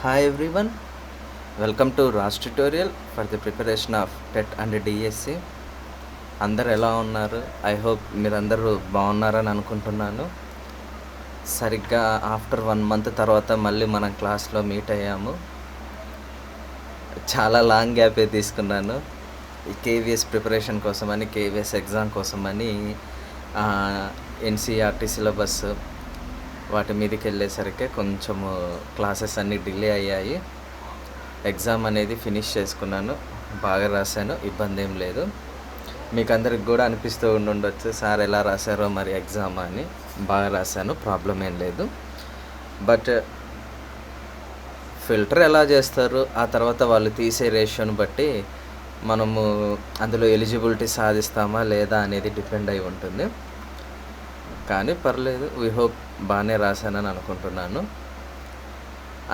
Hi everyone, welcome to Raj tutorial for the preparation of TET and DSC. అందరు ఎలా ఉన్నారు? I hope మీరందరూ బాగున్నారని అనుకుంటున్నాను. సరిగ్గా ఆఫ్టర్ 1 month తర్వాత మళ్ళీ మనం క్లాస్లో మీట్ అయ్యాము. చాలా లాంగ్ గ్యాపే తీసుకున్నాను. ఈ కేవీఎస్ ప్రిపరేషన్ కోసమని, కేవీఎస్ ఎగ్జామ్ కోసమని ఎన్సీఆర్టీ సిలబస్ వాటి మీదకి వెళ్ళేసరికి కొంచెము క్లాసెస్ అన్నీ డిలే అయ్యాయి. ఎగ్జామ్ అనేది ఫినిష్ చేసుకున్నాను, బాగా రాశాను, ఇబ్బంది ఏం లేదు. మీకు అందరికి కూడా అనిపిస్తూ ఉండొచ్చు సార్ ఎలా రాశారో మరి ఎగ్జామ్ అని. బాగా రాశాను, ప్రాబ్లం ఏం లేదు. బట్ ఫిల్టర్ ఎలా చేస్తారు, ఆ తర్వాత వాళ్ళు తీసే రేషియోని బట్టి మనము అందులో ఎలిజిబిలిటీ సాధిస్తామా లేదా అనేది డిపెండ్ అయి ఉంటుంది. కానీ పర్లేదు, వీ హోప్ బాగానే రాశానని అనుకుంటున్నాను.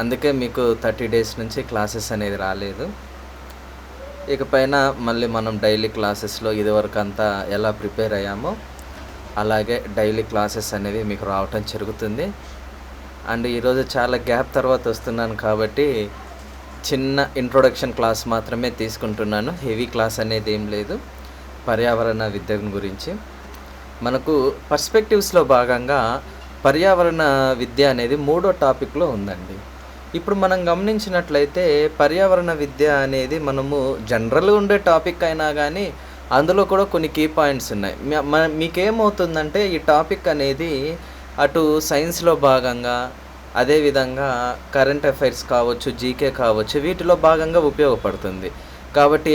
అందుకే మీకు 30 days నుంచి క్లాసెస్ అనేది రాలేదు. ఇకపైన మళ్ళీ మనం డైలీ క్లాసెస్లో ఇదివరకు అంతా ఎలా ప్రిపేర్ అయ్యామో అలాగే డైలీ క్లాసెస్ అనేవి మీకు రావటం జరుగుతుంది. అండ్ ఈరోజు చాలా గ్యాప్ తర్వాత వస్తున్నాను కాబట్టి చిన్న ఇంట్రొడక్షన్ క్లాస్ మాత్రమే తీసుకుంటున్నాను. హెవీ క్లాస్ అనేది ఏం లేదు. పర్యావరణ విద్య గురించి మనకు పర్స్పెక్టివ్స్లో భాగంగా పర్యావరణ విద్య అనేది 3వ టాపిక్లో ఉందండి. ఇప్పుడు మనం గమనించినట్లయితే పర్యావరణ విద్య అనేది మనము జనరల్గా ఉండే టాపిక్ అయినా కానీ అందులో కూడా కొన్ని కీ పాయింట్స్ ఉన్నాయి. మీకేమవుతుందంటే ఈ టాపిక్ అనేది అటు సైన్స్లో భాగంగా, అదేవిధంగా కరెంట్ అఫైర్స్ కావచ్చు, జీకే కావచ్చు, వీటిలో భాగంగా ఉపయోగపడుతుంది. కాబట్టి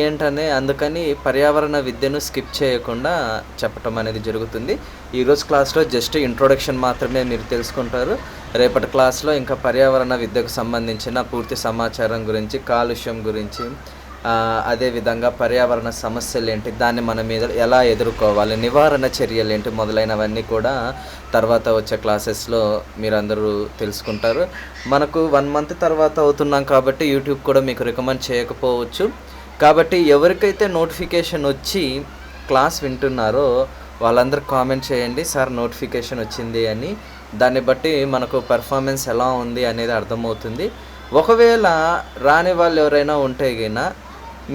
అందుకని పర్యావరణ విద్యను స్కిప్ చేయకుండా చెప్పటం అనేది జరుగుతుంది. ఈరోజు క్లాస్లో జస్ట్ ఇంట్రొడక్షన్ మాత్రమే మీరు తెలుసుకుంటారు. రేపటి క్లాస్లో ఇంకా పర్యావరణ విద్యకు సంబంధించిన పూర్తి సమాచారం గురించి, కాలుష్యం గురించి, అదేవిధంగా పర్యావరణ సమస్యలు ఏంటి, దాన్ని మన మీద ఎలా ఎదుర్కోవాలి, నివారణ చర్యలు ఏంటి, మొదలైనవన్నీ కూడా తర్వాత వచ్చే క్లాసెస్లో మీరందరూ తెలుసుకుంటారు. మనకు 1 month తర్వాత అవుతున్నాం కాబట్టి యూట్యూబ్ కూడా మీకు రికమెండ్ చేయకపోవచ్చు. కాబట్టి ఎవరికైతే నోటిఫికేషన్ వచ్చి క్లాస్ వింటున్నారో వాళ్ళందరూ కామెంట్ చేయండి, సార్ నోటిఫికేషన్ వచ్చింది అని. దాన్ని బట్టి మనకు పెర్ఫార్మెన్స్ ఎలా ఉంది అనేది అర్థమవుతుంది. ఒకవేళ రాని వాళ్ళు ఎవరైనా ఉంటే గిన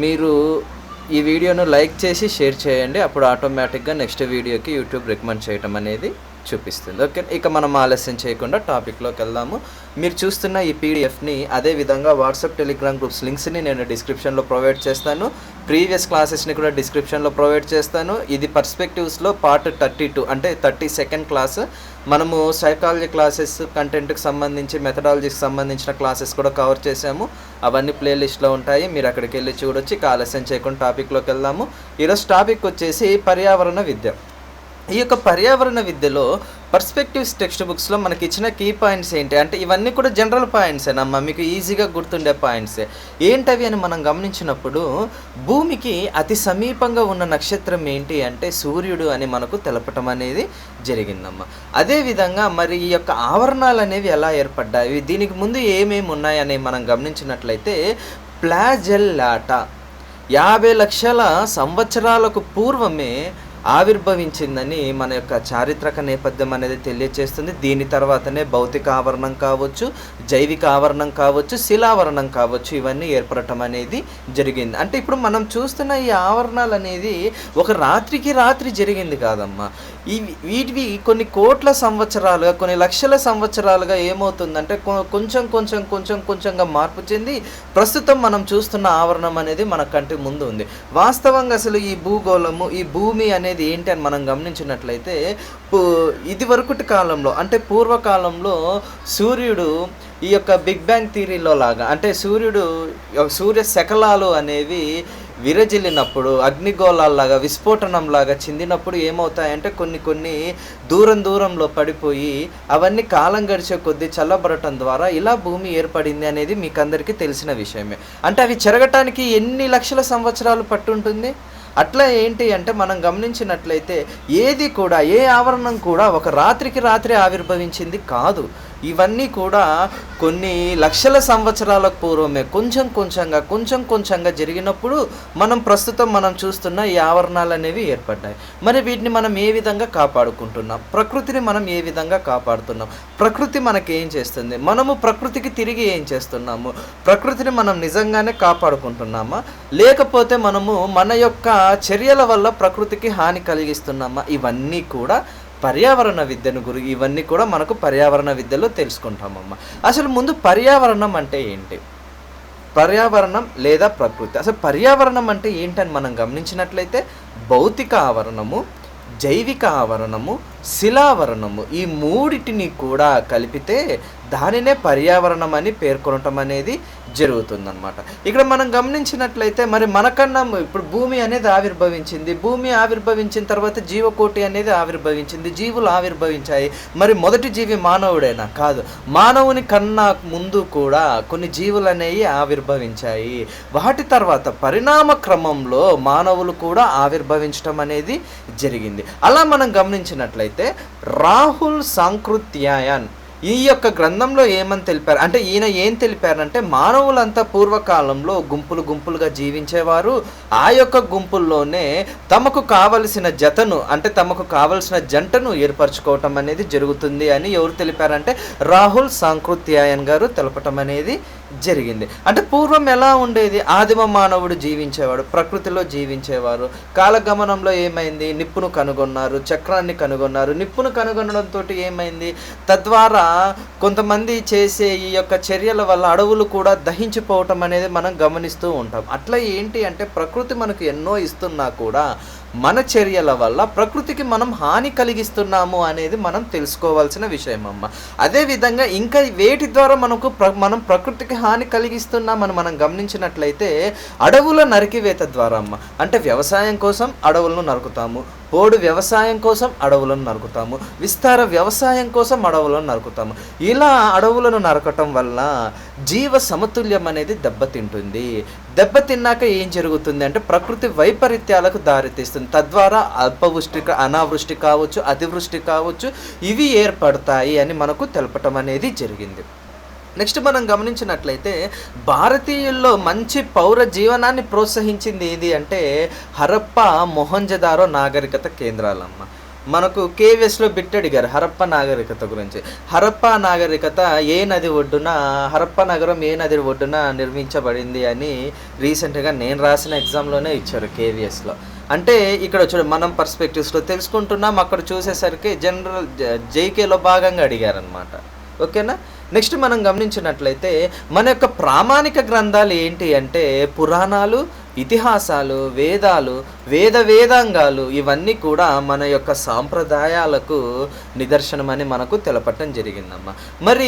మీరు ఈ వీడియోను లైక్ చేసి షేర్ చేయండి. అప్పుడు ఆటోమేటిక్గా నెక్స్ట్ వీడియోకి యూట్యూబ్ రికమెండ్ చేయటం అనేది చూపిస్తుంది. ఓకే, ఇక మనం ఆలస్యం చేయకుండా టాపిక్లోకి వెళ్దాము. మీరు చూస్తున్న ఈ పీడిఎఫ్ని, అదేవిధంగా వాట్సాప్, టెలిగ్రామ్ గ్రూప్స్ లింక్స్ని నేను డిస్క్రిప్షన్లో ప్రొవైడ్ చేస్తాను. ప్రీవియస్ క్లాసెస్ని కూడా డిస్క్రిప్షన్లో ప్రొవైడ్ చేస్తాను. ఇది పర్స్పెక్టివ్స్లో పార్ట్ 32 అంటే 32nd క్లాస్. మనము సైకాలజీ క్లాసెస్ కంటెంట్కి సంబంధించి, మెథడాలజీకి సంబంధించిన క్లాసెస్ కూడా కవర్ చేసాము. అవన్నీ ప్లేలిస్ట్లో ఉంటాయి, మీరు అక్కడికి వెళ్ళి చూడొచ్చు. ఇక ఆలస్యం చేయకుండా టాపిక్లోకి వెళ్దాము. ఈరోజు టాపిక్ వచ్చేసి పర్యావరణ విద్య. ఈ యొక్క పర్యావరణ విద్యలో పర్స్పెక్టివ్స్ టెక్స్ట్ బుక్స్లో మనకి ఇచ్చిన కీ పాయింట్స్ ఏంటి అంటే ఇవన్నీ కూడా జనరల్ పాయింట్సేనమ్మా, మీకు ఈజీగా గుర్తుండే పాయింట్సే. ఏంటవి అని మనం గమనించినప్పుడు భూమికి అతి సమీపంగా ఉన్న నక్షత్రం ఏంటి అంటే సూర్యుడు అని మనకు తెలపటం అనేది జరిగిందమ్మా. అదేవిధంగా మరి ఈ యొక్క ఆవరణాలు అనేవి ఎలా ఏర్పడ్డాయి, దీనికి ముందు ఏమేమి ఉన్నాయని మనం గమనించినట్లయితే ప్లాజెల్లాటా 50 లక్షల సంవత్సరాలకు పూర్వమే ఆవిర్భవించిందని మన యొక్క చారిత్రక నేపథ్యం అనేది తెలియచేస్తుంది. దీని తర్వాతనే భౌతిక ఆవరణం కావచ్చు, జైవిక ఆవరణం కావచ్చు, శిలావరణం కావచ్చు, ఇవన్నీ ఏర్పడటం అనేది జరిగింది. అంటే ఇప్పుడు మనం చూస్తున్న ఈ ఆవరణాలు అనేది ఒక రాత్రికి రాత్రి జరిగింది కాదమ్మా. వీటివి కొన్ని కోట్ల సంవత్సరాలుగా, కొన్ని లక్షల సంవత్సరాలుగా ఏమవుతుందంటే కొంచెంగా మార్పు చెంది ప్రస్తుతం మనం చూస్తున్న ఆవరణం అనేది మన కంటి ముందు ఉంది. వాస్తవంగా అసలు ఈ భూగోళము, ఈ భూమి అనేది ఏంటి అని మనం గమనించినట్లయితే ఇది వరకటి కాలంలో అంటే పూర్వకాలంలో సూర్యుడు ఈ యొక్క బిగ్ బ్యాంగ్ థియరీలో లాగా అంటే సూర్య శకలాలు అనేవి విరజిల్లినప్పుడు, అగ్నిగోళాల్లాగా, విస్ఫోటనంలాగా చెందినప్పుడు ఏమవుతాయంటే కొన్ని దూరంలో పడిపోయి అవన్నీ కాలం గడిచే కొద్దీ చల్లబడటం ద్వారా ఇలా భూమి ఏర్పడింది అనేది మీకు అందరికీ తెలిసిన విషయమే. అంటే అవి చెరగటానికి ఎన్ని లక్షల సంవత్సరాలు పట్టుంటుంది. అట్లా ఏంటి అంటే మనం గమనించినట్లయితే ఏది కూడా, ఏ ఆవరణం కూడా ఒక రాత్రికి రాత్రి ఆవిర్భవించింది కాదు. ఇవన్నీ కూడా కొన్ని లక్షల సంవత్సరాల పూర్వమే కొంచెం కొంచెంగా జరిగినప్పుడు మనం చూస్తున్న ఈ ఆవరణాలు అనేవి ఏర్పడ్డాయి. మరి వీటిని మనం ఏ విధంగా కాపాడుకుంటున్నాం, ప్రకృతిని మనం ఏ విధంగా కాపాడుతున్నాం, ప్రకృతి మనకి ఏం చేస్తుంది, మనము ప్రకృతికి తిరిగి ఏం చేస్తున్నాము, ప్రకృతిని మనం నిజంగానే కాపాడుకుంటున్నామా, లేకపోతే మనము మన యొక్క చర్యల వల్ల ప్రకృతికి హాని కలిగిస్తున్నామా, ఇవన్నీ కూడా ఇవన్నీ కూడా మనకు పర్యావరణ విద్యలో తెలుసుకుంటామమ్మా. అసలు ముందు పర్యావరణం అంటే ఏంటి, పర్యావరణం లేదా ప్రకృతి, అసలు పర్యావరణం అంటే ఏంటని మనం గమనించినట్లయితే భౌతిక ఆవరణము, జైవిక ఆవరణము, శిలావరణము, ఈ మూడిటిని కూడా కలిపితే దానినే పర్యావరణం అని పేర్కొనటం అనేది జరుగుతుందన్నమాట. ఇక్కడ మనం గమనించినట్లయితే మరి మనకన్నా ఇప్పుడు భూమి అనేది ఆవిర్భవించింది, భూమి ఆవిర్భవించిన తర్వాత జీవకోటి అనేది ఆవిర్భవించింది, జీవులు ఆవిర్భవించాయి. మరి మొదటి జీవి మానవుడేనా? కాదు, మానవుని కన్నా ముందు కూడా కొన్ని జీవులు అనేవి ఆవిర్భవించాయి. వాటి తర్వాత పరిణామ క్రమంలో మానవులు కూడా ఆవిర్భవించడం అనేది జరిగింది. అలా మనం గమనించినట్లయితే రాహుల్ సాంకృత్యాయన్ ఈ యొక్క గ్రంథంలో ఏమని తెలిపారు అంటే, ఈయన ఏం తెలిపారంటే మానవులంతా పూర్వకాలంలో గుంపులుగా జీవించేవారు. ఆ యొక్క గుంపుల్లోనే తమకు కావలసిన తమకు కావలసిన జంటను ఏర్పరచుకోవటం అనేది జరుగుతుంది అని ఎవరు తెలిపారంటే రాహుల్ సాంకృత్యాయన్ గారు తెలపటం అనేది జరిగింది. అంటే పూర్వం ఎలా ఉండేది, ఆదిమ మానవుడు జీవించేవాడు, ప్రకృతిలో జీవించేవారు. కాలగమనంలో ఏమైంది, నిప్పును కనుగొన్నారు, చక్రాన్ని కనుగొన్నారు. నిప్పును కనుగొనడంతో ఏమైంది, తద్వారా కొంతమంది చేసే ఈ యొక్క చర్యల వల్ల అడవులు కూడా దహించిపోవటం అనేది మనం గమనిస్తూ ఉంటాం. అట్లా ఏంటి అంటే ప్రకృతి మనకు ఎన్నో ఇస్తున్నా కూడా మన చర్యల వల్ల ప్రకృతికి మనం హాని కలిగిస్తున్నాము అనేది మనం తెలుసుకోవాల్సిన విషయం అమ్మ. అదేవిధంగా ఇంకా వేటి ద్వారా మనం ప్రకృతికి హాని కలిగిస్తున్నామని మనం గమనించినట్లయితే అడవుల నరికివేత ద్వారా అమ్మ. అంటే వ్యవసాయం కోసం అడవులను నరుకుతాము, పోడు వ్యవసాయం కోసం అడవులను నరుకుతాము, విస్తార వ్యవసాయం కోసం అడవులను నరుకుతాము. ఇలా అడవులను నరకటం వల్ల జీవ సమతుల్యం అనేది దెబ్బతింటుంది. దెబ్బతిన్నాక ఏం జరుగుతుంది అంటే ప్రకృతి వైపరీత్యాలకు దారితీస్తుంది. తద్వారా అనావృష్టి కావచ్చు, అతివృష్టి కావచ్చు, ఇవి ఏర్పడతాయి అని మనకు తెలపటం అనేది జరిగింది. నెక్స్ట్ మనం గమనించినట్లయితే భారతీయుల్లో మంచి పౌర జీవనాన్ని ప్రోత్సహించింది ఏది అంటే హరప్ప, మొహంజదారో నాగరికత కేంద్రాలమ్మ. మనకు కేవీఎస్లో బిట్ అడిగారు హరప్ప నాగరికత గురించి. హరప్ప నాగరికత హరప్ప నగరం ఏ నది ఒడ్డున నిర్మించబడింది అని రీసెంట్గా నేను రాసిన ఎగ్జామ్లోనే ఇచ్చారు కేవీఎస్లో. అంటే ఇక్కడ మనం పర్స్పెక్టివ్స్లో తెలుసుకుంటున్నాం, అక్కడ చూసేసరికి జనరల్ జేకేలో భాగంగా అడిగారనమాట. ఓకేనా. నెక్స్ట్ మనం గమనించినట్లయితే మన యొక్క ప్రామాణిక గ్రంథాలు ఏంటి అంటే పురాణాలు, ఇతిహాసాలు, వేదాలు, వేదాంగాలు, ఇవన్నీ కూడా మన యొక్క సాంప్రదాయాలకు నిదర్శనమని మనకు తెలపటం జరిగిందమ్మా. మరి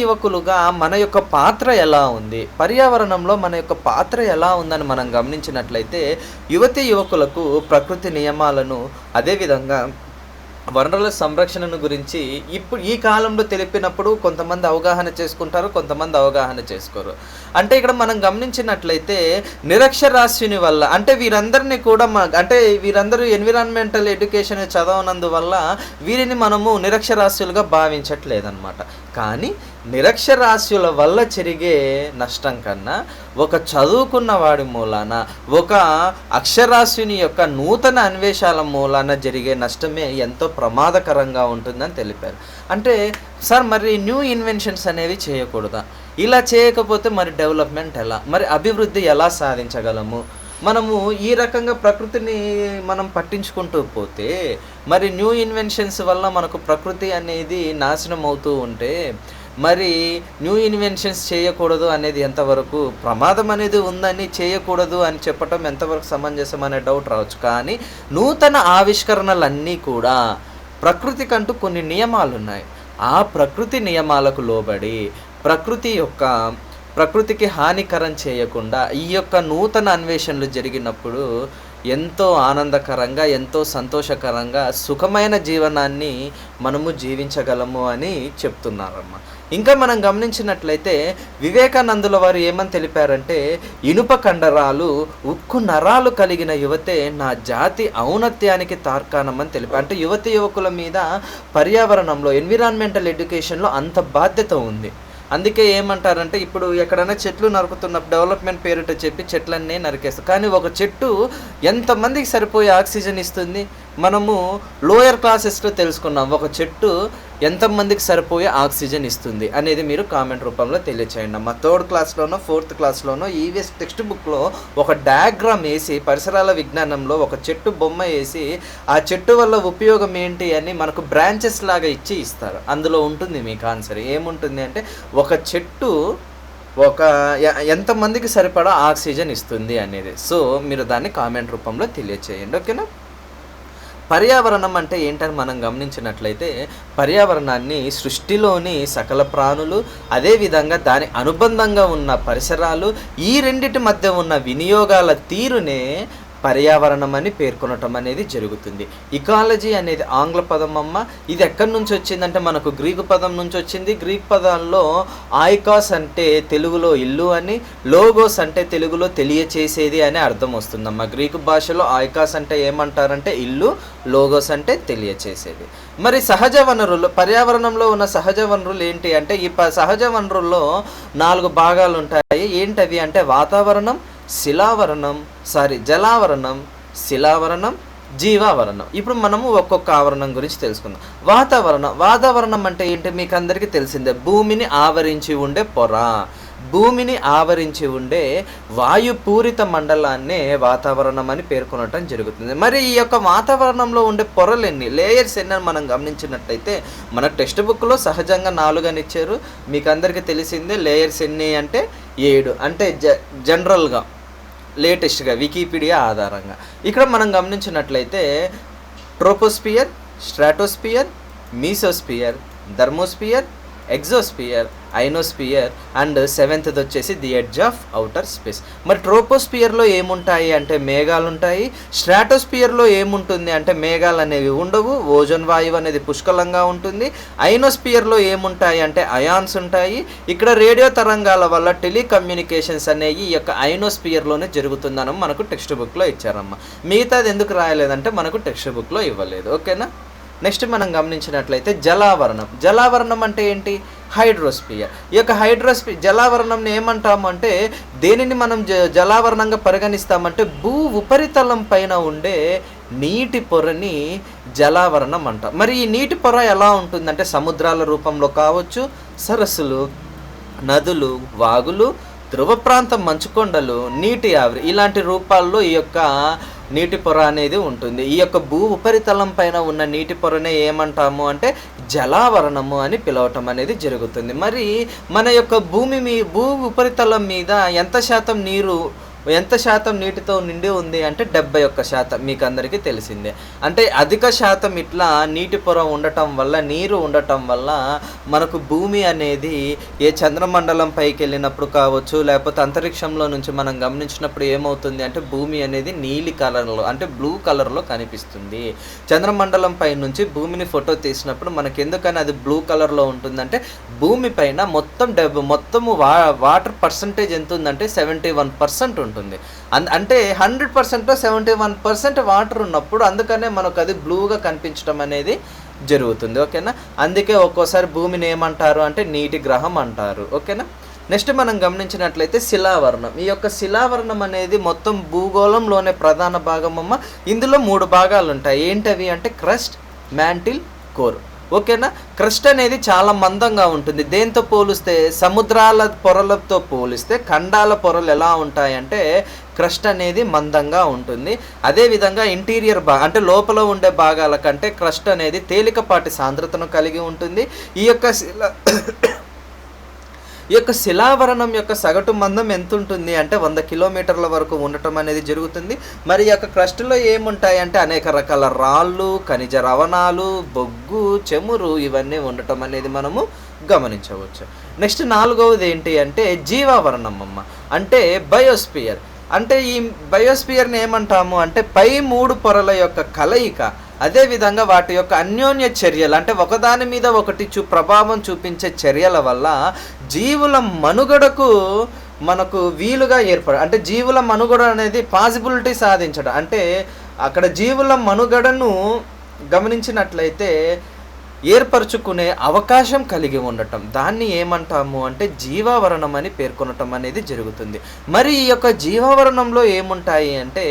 యువకులుగా మన యొక్క పాత్ర ఎలా ఉంది, పర్యావరణంలో మన యొక్క పాత్ర ఎలా ఉందని మనం గమనించినట్లయితే యువకులకు ప్రకృతి నియమాలను, అదేవిధంగా వనరుల సంరక్షణను గురించి ఇప్పుడు ఈ కాలంలో తెలిపినప్పుడు కొంతమంది అవగాహన చేసుకుంటారు, కొంతమంది అవగాహన చేసుకోరు. అంటే ఇక్కడ మనం గమనించినట్లయితే నిరక్షరాస్యుని వల్ల అంటే వీరందరూ ఎన్విరాన్మెంటల్ ఎడ్యుకేషన్ చదవనందువల్ల వీరిని మనము నిరక్షరాస్యులుగా భావించట్లేదన్నమాట. కానీ నిరక్షరాస్యుల వల్ల జరిగే నష్టం కన్నా ఒక చదువుకున్న వాడి మూలాన, ఒక అక్షరాస్యుని యొక్క నూతన అన్వేషాల మూలాన జరిగే నష్టమే ఎంతో ప్రమాదకరంగా ఉంటుందని తెలిపారు. అంటే సార్ మరి న్యూ ఇన్వెన్షన్స్ అనేవి చేయకూడదా, ఇలా చేయకపోతే మరి డెవలప్మెంట్ ఎలా, మరి అభివృద్ధి ఎలా సాధించగలము, మనము ఈ రకంగా ప్రకృతిని మనం పట్టించుకుంటూ పోతే మరి న్యూ ఇన్వెన్షన్స్ వల్ల మనకు ప్రకృతి అనేది నాశనం అవుతూ ఉంటే మరి న్యూ ఇన్వెన్షన్స్ చేయకూడదు అనేది ఎంతవరకు ప్రమాదం అనేది ఉందని చేయకూడదు అని చెప్పటం ఎంతవరకు సమంజసం అనే డౌట్ రావచ్చు. కానీ నూతన ఆవిష్కరణలన్నీ కూడా ప్రకృతికంటూ కొన్ని నియమాలు ఉన్నాయి. ఆ ప్రకృతి నియమాలకు లోబడి ప్రకృతికి హానికరం చేయకుండా ఈ యొక్క నూతన అన్వేషణలు జరిగినప్పుడు ఎంతో ఆనందకరంగా, ఎంతో సంతోషకరంగా సుఖమైన జీవనాన్ని మనము జీవించగలము అని చెప్తున్నారమ్మ. ఇంకా మనం గమనించినట్లయితే వివేకానందుల వారు ఏమని తెలిపారంటే, ఇనుప కండరాలు, ఉక్కు నరాలు కలిగిన యువతే నా జాతి ఔన్నత్యానికి తార్కాణమని తెలిపారు. అంటే యువకుల మీద పర్యావరణంలో ఎన్విరాన్మెంటల్ ఎడ్యుకేషన్లో అంత బాధ్యత ఉంది. అందుకే ఏమంటారంటే, ఇప్పుడు ఎక్కడైనా చెట్లు నరుకుతున్నప్పుడు డెవలప్మెంట్ పేరిట చెప్పి చెట్లన్నీ నరికేస్తాం. కానీ ఒక చెట్టు ఎంతమందికి సరిపోయే ఆక్సిజన్ ఇస్తుంది? మనము లోయర్ క్లాసెస్లో తెలుసుకున్నాం ఒక చెట్టు ఎంతమందికి సరిపోయే ఆక్సిజన్ ఇస్తుంది అనేది మీరు కామెంట్ రూపంలో తెలియచేయండి అమ్మా. 3rd క్లాస్లోనో 4th క్లాస్లోనో ఈవీఎస్ టెక్స్ట్ బుక్లో ఒక డయాగ్రామ్ వేసి, పరిసరాల విజ్ఞానంలో ఒక చెట్టు బొమ్మ వేసి ఆ చెట్టు వల్ల ఉపయోగం ఏంటి అని మనకు బ్రాంచెస్ లాగా ఇస్తారు. అందులో ఉంటుంది మీకు ఆన్సర్. ఏముంటుంది అంటే, ఒక చెట్టు ఎంతమందికి సరిపడా ఆక్సిజన్ ఇస్తుంది అనేది. సో మీరు దాన్ని కామెంట్ రూపంలో తెలియచేయండి. ఓకేనా? పర్యావరణం అంటే ఏంటని మనం గమనించినట్లయితే, పర్యావరణాన్ని సృష్టిలోని సకల ప్రాణులు, అదేవిధంగా దాని అనుబంధంగా ఉన్న పరిసరాలు, ఈ రెండిటి మధ్య ఉన్న వినియోగాల తీరునే పర్యావరణం అని పేర్కొనటం అనేది జరుగుతుంది. ఇకాలజీ అనేది ఆంగ్ల పదం అమ్మ. ఇది ఎక్కడి నుంచి వచ్చిందంటే మనకు గ్రీకు పదం నుంచి వచ్చింది. గ్రీక్ పదాల్లో ఆయికాస్ అంటే తెలుగులో ఇల్లు అని, లోగోస్ అంటే తెలుగులో తెలియచేసేది అని అర్థం వస్తుందమ్మా. గ్రీకు భాషలో ఆయికాస్ అంటే ఏమంటారంటే ఇల్లు, లోగోస్ అంటే తెలియచేసేది. మరి సహజ వనరులు, పర్యావరణంలో ఉన్న సహజ వనరులు ఏంటి అంటే, ఈ సహజ వనరుల్లో 4 భాగాలు ఉంటాయి. ఏంటవి అంటే వాతావరణం, జలావరణం, శిలావరణం, జీవావరణం. ఇప్పుడు మనము ఒక్కొక్క ఆవరణం గురించి తెలుసుకుందాం. వాతావరణం అంటే ఏంటి? మీకు అందరికీ తెలిసిందే, భూమిని ఆవరించి ఉండే పొర. భూమిని ఆవరించి ఉండే వాయుపూరిత మండలాన్నే వాతావరణం అని పేర్కొనటం జరుగుతుంది. మరి ఈ యొక్క వాతావరణంలో ఉండే పొరలు ఎన్ని, లేయర్స్ ఎన్ని అని మనం గమనించినట్టయితే, మన టెక్స్ట్ బుక్లో సహజంగా 4 అని ఇచ్చారు. మీకు అందరికీ తెలిసిందే. లేయర్స్ ఎన్ని అంటే 7. అంటే జనరల్గా లేటెస్ట్గా వికీపీడియా ఆధారంగా. ఇక్కడ మనం గమనించినట్లయితే troposphere, stratosphere, mesosphere, thermosphere, exosphere, ionosphere and 7th వచ్చేసి the edge of outer space. మరి ట్రోపోస్పియర్లో ఏముంటాయి అంటే మేఘాలు ఉంటాయి. స్ట్రాటోస్పియర్లో ఏముంటుంది అంటే మేఘాలు అనేవి ఉండవు, ఓజోన్ వాయువు అనేది పుష్కలంగా ఉంటుంది. ఐనోస్పియర్లో ఏముంటాయి అంటే అయాన్స్ ఉంటాయి. ఇక్కడ రేడియో తరంగాల వల్ల టెలికమ్యూనికేషన్స్ అనేవి ఈ యొక్క ఐనోస్పియర్లోనే జరుగుతుందని మనకు టెక్స్ట్ బుక్లో ఇచ్చారమ్మ. మిగతాది ఎందుకు రాయలేదంటే మనకు టెక్స్ట్ బుక్లో ఇవ్వలేదు. ఓకేనా? నెక్స్ట్ మనం గమనించినట్లయితే జలావరణం అంటే ఏంటి? హైడ్రోస్పియర్. ఈ యొక్క జలావరణంని ఏమంటాము అంటే, దేనిని మనం జలావరణంగా పరిగణిస్తామంటే భూ ఉపరితలం పైన ఉండే నీటి పొరని జలావరణం అంటాం. మరి ఈ నీటి పొర ఎలా ఉంటుందంటే సముద్రాల రూపంలో కావచ్చు, సరస్సులు, నదులు, వాగులు, ధ్రువ ప్రాంతం మంచుకొండలు, నీటి ఆవిరి, ఇలాంటి రూపాల్లో ఈ యొక్క నీటి పొర అనేది ఉంటుంది. ఈ యొక్క భూ ఉపరితలం పైన ఉన్న నీటి పొరనే ఏమంటాము అంటే జలావరణము అని పిలవటం అనేది జరుగుతుంది. మరి మన యొక్క భూ ఉపరితలం మీద ఎంత శాతం నీటితో నిండి ఉంది అంటే 71%. మీకు అందరికీ తెలిసిందే. అంటే అధిక శాతం ఇట్లా నీటి పొర ఉండటం వల్ల, నీరు ఉండటం వల్ల మనకు భూమి అనేది ఏ చంద్రమండలం పైకి వెళ్ళినప్పుడు కావచ్చు, లేకపోతే అంతరిక్షంలో నుంచి మనం గమనించినప్పుడు ఏమవుతుంది అంటే భూమి అనేది నీలి కలర్లో అంటే బ్లూ కలర్లో కనిపిస్తుంది. చంద్రమండలం పై నుంచి భూమిని ఫోటో తీసినప్పుడు మనకి ఎందుకని అది బ్లూ కలర్లో ఉంటుందంటే, భూమి పైన మొత్తము వాటర్ పర్సంటేజ్ ఎంత ఉందంటే 71% ఉంటుంది. అంటే 100%లో 71% వాటర్ ఉన్నప్పుడు అందుకనే మనకు అది బ్లూగా కనిపించడం అనేది జరుగుతుంది. ఓకేనా? అందుకే ఒక్కోసారి భూమిని ఏమంటారు అంటే నీటి గ్రహం అంటారు. ఓకేనా? నెక్స్ట్ మనం గమనించినట్లయితే శిలావరణం. ఈ యొక్క శిలావరణం అనేది మొత్తం భూగోళంలోనే ప్రధాన భాగం అమ్మ. ఇందులో 3 భాగాలు ఉంటాయి. ఏంటవి అంటే క్రస్ట్, మ్యాంటిల్, కోర్. ఓకేనా? క్రస్ట్ అనేది చాలా మందంగా ఉంటుంది. దేంతో పోలిస్తే, సముద్రాల పొరలతో పోలిస్తే ఖండాల పొరలు ఎలా ఉంటాయంటే క్రస్ట్ అనేది మందంగా ఉంటుంది. అదేవిధంగా ఇంటీరియర్ అంటే లోపల ఉండే భాగాల కంటే క్రస్ట్ అనేది తేలికపాటి సాంద్రతను కలిగి ఉంటుంది. ఈ యొక్క శిలావరణం యొక్క సగటు మందం ఎంత ఉంటుంది అంటే 100 కిలోమీటర్ల వరకు ఉండటం అనేది జరుగుతుంది. మరి ఈ యొక్క క్రస్ట్లో ఏముంటాయి అంటే అనేక రకాల రాళ్ళు, ఖనిజ లవణాలు, బొగ్గు, చెమురు ఇవన్నీ ఉండటం అనేది మనము గమనించవచ్చు. నెక్స్ట్ 4వది ఏంటి అంటే జీవావరణం అమ్మ. అంటే బయోస్పియర్. అంటే ఈ బయోస్పియర్ని ఏమంటాము అంటే పై 3 పొరల యొక్క కలయిక అదేవిధంగా వాటి యొక్క అన్యోన్య చర్యలు అంటే ఒకదాని మీద ఒకటి ప్రభావం చూపించే చర్యల వల్ల జీవుల మనుగడకు మనకు వీలుగా అంటే జీవుల మనుగడ అనేది పాసిబిలిటీ సాధించడం. అంటే అక్కడ జీవుల మనుగడను గమనించినట్లయితే ఏర్పరచుకునే అవకాశం కలిగి ఉండటం, దాన్ని ఏమంటాము అంటే జీవావరణం అని పేర్కొనటం అనేది జరుగుతుంది. మరి ఈ యొక్క జీవావరణంలో ఏముంటాయి అంటే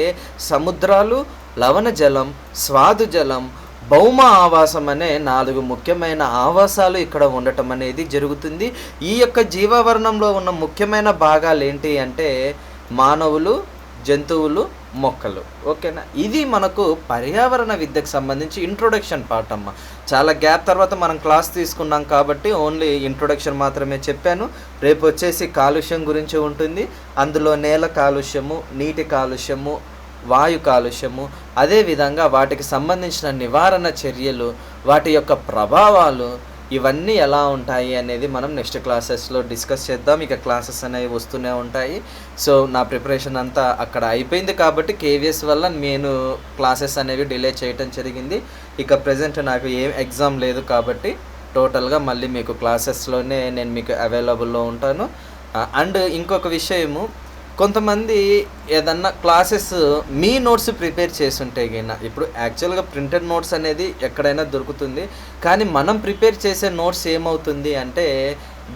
సముద్రాలు, లవణ జలం, స్వాదు జలం, భౌమ ఆవాసం అనే 4 ముఖ్యమైన ఆవాసాలు ఇక్కడ ఉండటం అనేది జరుగుతుంది. ఈ యొక్క జీవావరణంలో ఉన్న ముఖ్యమైన భాగాలు ఏంటి అంటే మానవులు, జంతువులు, మొక్కలు. ఓకేనా, ఇది మనకు పర్యావరణ విద్యకు సంబంధించి ఇంట్రొడక్షన్ పార్ట్ అమ్మ. చాలా గ్యాప్ తర్వాత మనం క్లాస్ తీసుకున్నాం కాబట్టి ఓన్లీ ఇంట్రొడక్షన్ మాత్రమే చెప్పాను. రేపు వచ్చేసి కాలుష్యం గురించి ఉంటుంది. అందులో నేల కాలుష్యము, నీటి కాలుష్యము, వాయు కాలుష్యము, అదేవిధంగా వాటికి సంబంధించిన నివారణ చర్యలు, వాటి యొక్క ప్రభావాలు, ఇవన్నీ ఎలా ఉంటాయి అనేది మనం నెక్స్ట్ క్లాసెస్లో డిస్కస్ చేద్దాం. ఇక క్లాసెస్ అనేవి వస్తూనే ఉంటాయి. సో నా ప్రిపరేషన్ అంతా అక్కడ అయిపోయింది కాబట్టి కేవీఎస్ వల్ల నేను క్లాసెస్ అనేవి డిలే చేయటం జరిగింది. ఇక ప్రజెంట్ నాకు ఏం ఎగ్జామ్ లేదు కాబట్టి టోటల్గా మళ్ళీ మీకు క్లాసెస్లోనే నేను మీకు అవైలబుల్లో ఉంటాను. అండ్ ఇంకొక విషయము, కొంతమంది ఏదన్నా క్లాసెస్ మీ నోట్స్ ప్రిపేర్ చేస్తుంటే గిన, ఇప్పుడు యాక్చువల్గా ప్రింటెడ్ నోట్స్ అనేది ఎక్కడైనా దొరుకుతుంది, కానీ మనం ప్రిపేర్ చేసే నోట్స్ ఏమవుతుంది అంటే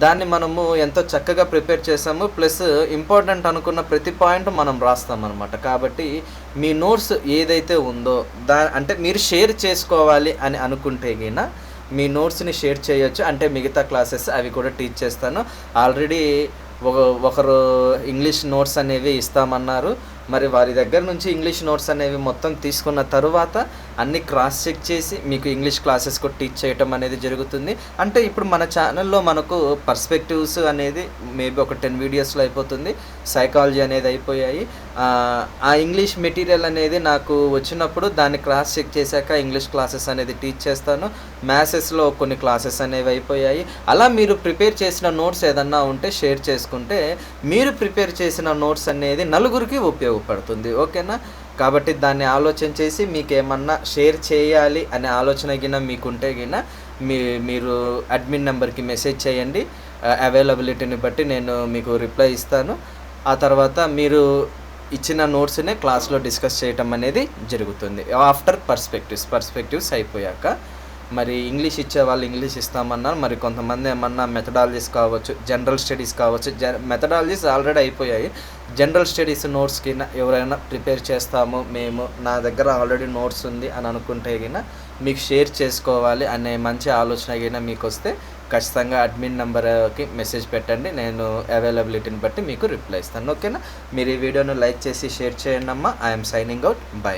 దాన్ని మనము ఎంతో చక్కగా ప్రిపేర్ చేసాము, ప్లస్ ఇంపార్టెంట్ అనుకున్న ప్రతి పాయింట్ మనం రాస్తామన్నమాట. కాబట్టి మీ నోట్స్ ఏదైతే ఉందో అంటే మీరు షేర్ చేసుకోవాలి అని అనుకుంటే గిన మీ నోట్స్ని షేర్ చేయొచ్చు. అంటే మిగతా క్లాసెస్ అవి కూడా టీచ్ చేస్తాను. ఆల్రెడీ ఒకరు ఇంగ్లీష్ నోట్స్ అనేవి ఇస్తామన్నారు. మరి వారి దగ్గర నుంచి ఇంగ్లీష్ నోట్స్ అనేవి మొత్తం తీసుకున్న తరువాత అన్ని క్రాస్ చెక్ చేసి మీకు ఇంగ్లీష్ క్లాసెస్ కూడా టీచ్ చేయటం అనేది జరుగుతుంది. అంటే ఇప్పుడు మన ఛానల్లో మనకు పర్స్పెక్టివ్స్ అనేది మేబీ ఒక 10 వీడియోస్లో అయిపోతుంది, సైకాలజీ అనేది అయిపోయాయి. ఆ ఇంగ్లీష్ మెటీరియల్ అనేది నాకు వచ్చినప్పుడు దాన్ని క్రాస్ చెక్ చేశాక ఇంగ్లీష్ క్లాసెస్ అనేది టీచ్ చేస్తాను. మ్యాథ్సెస్లో కొన్ని క్లాసెస్ అనేవి అయిపోయాయి. అలా మీరు ప్రిపేర్ చేసిన నోట్స్ ఏదన్నా ఉంటే షేర్ చేసుకుంటే మీరు ప్రిపేర్ చేసిన నోట్స్ అనేది నలుగురికి ఉపయోగపడుతుంది. ఓకేనా, కాబట్టి దాన్ని ఆలోచన చేసి మీకు ఏమన్నా షేర్ చేయాలి అనే ఆలోచన గిన మీకుంటే గిన మీరు అడ్మిన్ నెంబర్కి మెసేజ్ చేయండి. అవైలబిలిటీని బట్టి నేను మీకు రిప్లై ఇస్తాను. ఆ తర్వాత మీరు ఇచ్చిన నోట్స్నే క్లాస్లో డిస్కస్ చేయటం అనేది జరుగుతుంది. ఆఫ్టర్ పర్స్పెక్టివ్స్ అయిపోయాక మరి ఇంగ్లీష్ ఇచ్చే వాళ్ళు ఇంగ్లీష్ ఇస్తామన్నారు. మరి కొంతమంది ఏమన్నా మెథడాలజీస్ కావచ్చు, జనరల్ స్టడీస్ కావచ్చు. మెథడాలజీస్ ఆల్రెడీ అయిపోయాయి. జనరల్ స్టడీస్ నోట్స్కి ఎవరైనా ప్రిపేర్ చేస్తాము మేము, నా దగ్గర ఆల్రెడీ నోట్స్ ఉంది అని అనుకుంటే గిన మీకు షేర్ చేసుకోవాలి అనే మంచి ఆలోచన గిన మీకు వస్తే ఖచ్చితంగా అడ్మిన్ నెంబర్కి మెసేజ్ పెట్టండి. నేను అవైలబిలిటీని బట్టి మీకు రిప్లై ఇస్తాను. ఓకేనా, మీరు ఈ వీడియోను లైక్ చేసి షేర్ చేయండి అమ్మా. I'm signing out. బై.